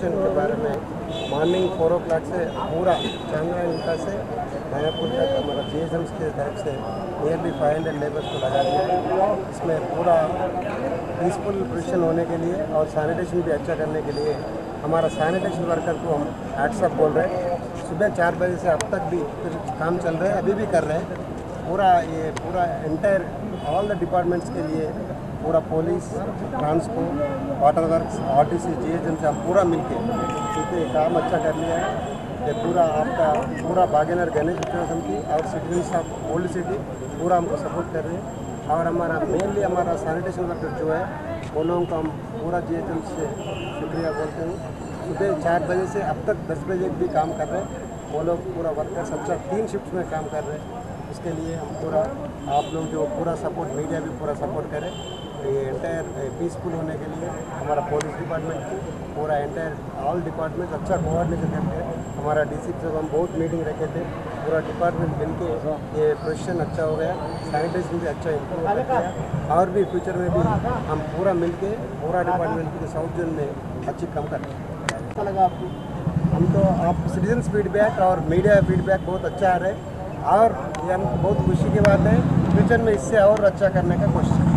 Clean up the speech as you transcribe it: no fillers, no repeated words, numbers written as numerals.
Sanitation के बारे में मॉर्निंग 4 o'clock से पूरा चांगला इंटा से मायापुर तक हमारा GSMs की तरफ से नियरली 500 लेबर्स को लगा दिया है। इसमें पूरा पीसफुल पोजिशन होने के लिए और सैनिटेशन भी अच्छा करने के लिए हमारा सैनिटेशन वर्कर को हम हैट्सअप बोल रहे हैं। सुबह 4 बजे से अब तक भी फिर काम चल रहा है, अभी भी कर रहे हैं। पूरा एंटायर ऑल द डिपार्टमेंट्स के लिए पूरा police, transport, water works, RTC, GSM से हम पूरा मिलके क्योंकि काम अच्छा कर लिया है। ये पूरा भाग्यनगर गणेश उत्सव समिति और सिटीजन्स ऑफ ओल्ड सिटी पूरा हमको सपोर्ट कर रहे हैं। और हमारा मेनली हमारा सैनिटेशन वर्कर जो है वो लोगों को हम पूरा GSM से शुक्रिया बोलते हैं। सुबह 4 बजे से अब तक 10 बजे भी काम कर रहे हैं। वो लोग पूरा वर्कर्स अच्छा 3 शिफ्ट में काम कर रहे हैं। इसके लिए हम पूरा आप लोग जो पूरा सपोर्ट, मीडिया भी पूरा सपोर्ट करें। ये एंटायर पीसफुल होने के लिए हमारा पुलिस डिपार्टमेंट की पूरा एंटायर ऑल डिपार्टमेंट अच्छा कोऑर्डिनेशन करके हमारा DC से हम बहुत मीटिंग रखे थे। पूरा डिपार्टमेंट मिलके ये पोजीशन अच्छा हो गया, सैनिटेशन भी अच्छा इम्प्रूव कर गया और भी फ्यूचर में भी हम पूरा मिलके पूरा डिपार्टमेंट के साउथ जोन में अच्छी काम कर रहे हैं। अच्छा लगा आपको? हम तो आप सिटीजन्स फीडबैक और मीडिया फीडबैक बहुत अच्छा आ रहा है और ये हम बहुत खुशी की बात है। फ्यूचर में इससे और अच्छा करने का कोशिश करें।